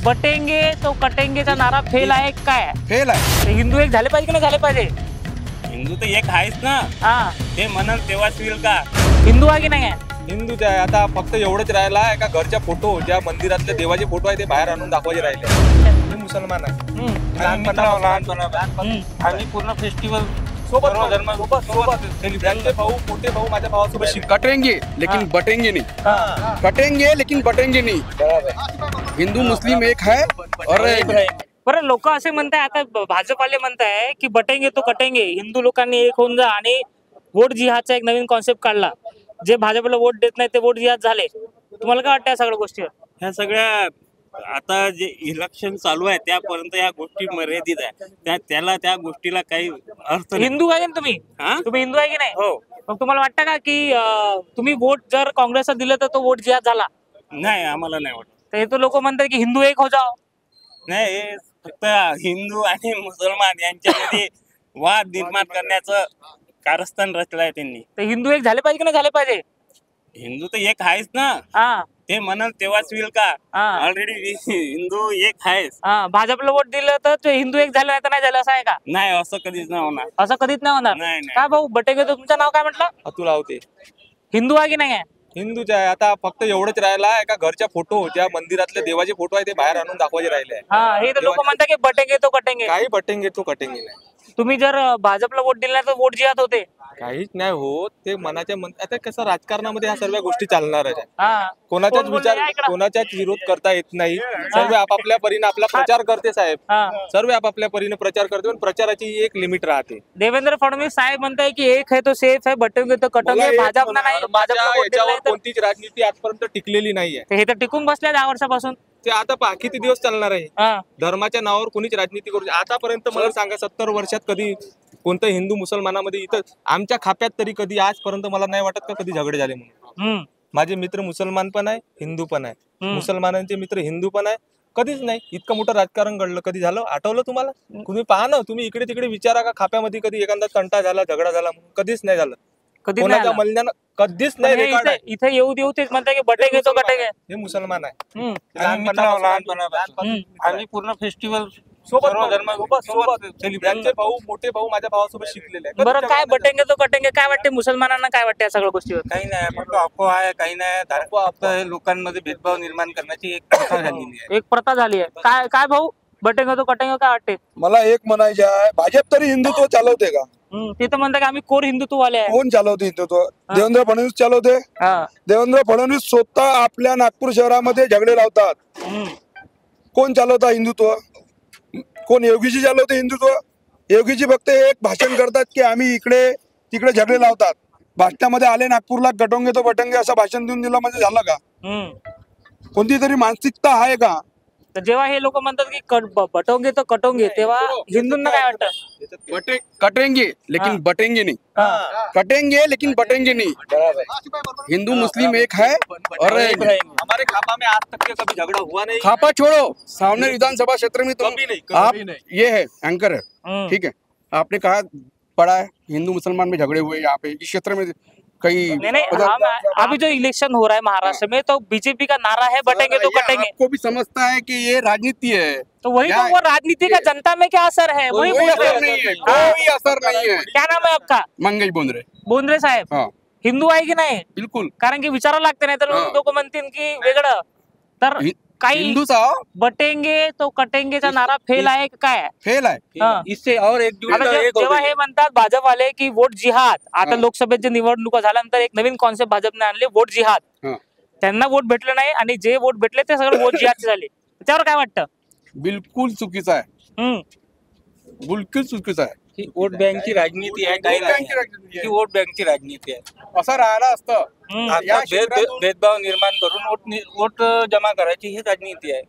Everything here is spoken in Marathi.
बटेंगे तो कटेंगेचा नारा फेल आहे काय? फेल आहे. ते हिंदू एक झाले पाहिजे की नाही झाले पाहिजे? हिंदू तर एक आहेच ना. हा, ते म्हणल तेव्हाच होईल का? हिंदू आहे की नाही आहे? हिंदूच आहे. आता फक्त एवढंच राहिला आहे का घरच्या फोटो ज्या मंदिरातले देवाचे फोटो आहे ते बाहेर आणून दाखवायचे राहिले. मी मुसलमान आहे. आम्ही पूर्ण फेस्टिवल सोबत त्यांचे भाऊ मोठे भाऊ माझ्या भावासोबत शिकतात. कटेंगे लेकिन बटेंगे नहीं, कटेंगे लेकिन बटेंगे नहीं. हिंदू मुस्लिम एक है और बरं, लोक असे म्हणताय, आता भाजपवाले म्हणताय की बटेंगे तो कटेंगे, हिंदू लोकांनी एक होऊन जा आणि वोट जिहादचा एक नवीन कॉन्सेप्ट काढला. जे भाजपला वोट देत नाही ते वोट जिहाद झाले. तुम्हाला काय वाटतं या सगळ्या गोष्टीवर? ह्या सगळ्या आता जे इलेक्शन चालू आहे त्यापर्यंत ह्या गोष्टी मर्यादित आहे. त्याला त्या गोष्टीला काही अर्थ नाही. हिंदू आहे ना तुम्ही? हा? तुम्ही हिंदू आहे की नाही? हो. मग तुम्हाला वाटतं का की तुम्ही वोट जर काँग्रेसला दिलं तर तो वोट जिहाद झाला? नाही, आम्हाला नाही वाटत. तर हे तो लोक म्हणतात की हिंदू एक हो जाओ. नाही, हे फक्त हिंदू आणि मुसलमान यांच्यामध्ये वाद निर्माण करण्याचं कारस्थान रचलं आहे त्यांनी. तर हिंदू एक झाले पाहिजे की नाही झाले पाहिजे? हिंदू तर एक आहेच ना. हा ते म्हणल तेव्हाच होईल का? हा ऑलरेडी हिंदू एक आहेच. हा, भाजपला वोट दिलं तर ते हिंदू एक झालं नाही तर नाही झालं, असं आहे का? नाही, असं कधीच नाही होणार. असं कधीच नाही होणार. नाही, नाही. काय भाऊ बटेंगे, तो तुमचं नाव काय म्हटलं? अतुल आवते. हिंदू आहे की नाही आहे? हिंदूच आहे. आता फक्त एवढंच राहिला आहे का घरच्या फोटो ज्या मंदिरातले देवाचे फोटो आहे ते बाहेर आणून दाखवायचे राहिले आहे. हा, हे तर लोक म्हणतात की बटेंगे तो कटेंगे. काही बटेंगे तो कटेंगे नाही. तुम्ही जर भाजपला वोट दिला तर वोट जिहाद होते. काहीच नाही होत. ते मनाच्या आता कसं राजकारणामध्ये ह्या सर्व गोष्टी चालणारच आहे. हा, कोणाचाच कोण बोलले? विचार ऐका. कोणाचाच विरोध करता येत नाही. सर्व आपापल्या परीने आपला प्रचार करते साहेब. हा, सर्व आपापल्या परीने प्रचार करते पण प्रचाराची एक लिमिट राहते. देवेंद्र फडणवीस साहेब म्हणताय की एक है तो सेफ है, बटेंगे तो कटेंगे. मला एक भाजपला नाही, भाजपला वोट दिलं याच्यावर नाही तर कोणतीच राजनीती आजपर्यंत टिकलेली नाहीये. हे तर टिकून बसल्या 10 वर्षापासून. ते आता पहा किती दिवस चालणार आहे. हा, धर्माच्या नावावर कोणीच राजनीती करू आतापर्यंत मला सांगा 70 वर्षात कधी कोणतं हिंदू मुसलमानामध्ये इथं आमच्या खाप्यात तरी कधी आजपर्यंत मला नाही वाटत का कधी झगडे झाले म्हणून. हम्म, माझे मित्र मुसलमान पण आहे, हिंदू पण आहे. मुसलमानांचे मित्र हिंदू पण आहे. कधीच नाही इतकं मोठं राजकारण घडलं. कधी झालं आठवलं तुम्हाला? तुम्ही पहा ना, तुम्ही इकडे तिकडे विचारा का खाप्यामध्ये कधी एखादा तंटा झाला, झगडा झाला म्हणून. कधीच नाही झालं. कधीच नाही कोणाच्या आला. मल्ल्यानं कधीच नाही पण हे रेकॉर्ड आहे. इथे येऊ देऊ तेच म्हणताय की बटेंगे तो कटेंगे. हे मुसलमान आहे. हम्म, लहानपणापासून आम्ही पूर्ण फेस्टिवल सोबत सर्व धर्म सोबत त्यांचे भाऊ मोठे भाऊ माझ्या भावासोबत शिकलेले आहे. बरं, काय बटेंगे तो कटेंगे काय वाटते मुसलमानांना? काय वाटते या सगळ्या गोष्टीवर? काही नाही, फक्त अफवा आहे, काही नाही. फक्त हे लोकांमध्ये भेदभाव निर्माण करण्याची एक प्रथा झालेली आहे. एक प्रथा झाली आहे. काय काय भाऊ बटेंगे तो कटेंगे काय वाटते? मला एक म्हणायचे आहे, भाजप तरी हिंदुत्व चालवते का? ते तर म्हणतात की आम्ही कोर हिंदुत्ववाले आहे. कोण चालवते हिंदुत्व? देवेंद्र फडणवीस चालवते. हा, देवेंद्र फडणवीस स्वतः आपल्या नागपूर शहरामध्ये झगडे लावतात. हम्म. कोण चालवता हिंदुत्व? कोण? योगीजी चालवते हिंदुत्व. योगीजी फक्त एक भाषण करतात की आम्ही इकडे तिकडे झगडे लावतात. भाषणामध्ये आले नागपूरला कटोंगे तो बटंगे असं भाषण देऊन दिलं म्हणजे झालं का? कोणती तरी मानसिकता आहे का? तर जेव्हा हे लोक म्हणतात की बटोंगे तो कटोंगे, तेव्हा हिंदूंना काय वाटतं? कटेंगे लेकिन बटेंगे नहीं, कटेंगे लेकिन बटेंगे नहीं. हिंदू मुस्लिम एक है और हमारे खापा में आज तक के कभी झगड़ा हुआ नहीं. खापा छोड़ो, सावनेर विधानसभा क्षेत्र में कभी नहीं, तुम आप कभी नहीं. ये है एंकर है, ठीक है. आपने कहा पड़ा है हिंदू मुसलमान में झगड़े हुए यहाँ पे इस क्षेत्र में कई. नहीं, अभी जो इलेक्शन हो रहा है महाराष्ट्र में, तो बीजेपी का नारा है बटेंगे तो कटेंगे. आपको भी समझता है कि ये राजनीति है. तो वही तो, वो राजनीति का जनता में क्या असर है? वही कोई बोल रहे असर नहीं है, हैं. हाँ. कोई असर नहीं है. क्या नाम है आपका? मंगेश बोंद्रे. बोंद्रे साहेब. हाँ, हिंदू आहे की नाही? बिल्कुल. कारण की विचारावं लागते, नाही तर हा. लोक म्हणतील की वेगळं. तर काही हिंदूचा बटेंगे तो कटेंगेचा नारा फेल आहे का काय? फेल आहे. हा. इससे और एक आता जेव्हा हे म्हणतात भाजपवाले की वोट जिहाद, आता लोकसभेच्या निवडणुका झाल्यानंतर एक नवीन कॉन्सेप्ट भाजपने आणले, वोट जिहाद. हा. त्यांना वोट भेटलं नाही आणि जे वोट भेटले ते सगळं वोट जिहादचे झाले. त्यावर काय वाटतं? बिलकुल चुकीचं आहे. हम्म, बिलकुल चुकीचं आहे. ही वोट बँकची राजनीती आहे, काही नाही. ही वोट बँकची राजनीती आहे. असं राहिलं असतं. हम्म. या आता भेदभाव निर्माण करून वोट जमा करायची ही राजनीती आहे.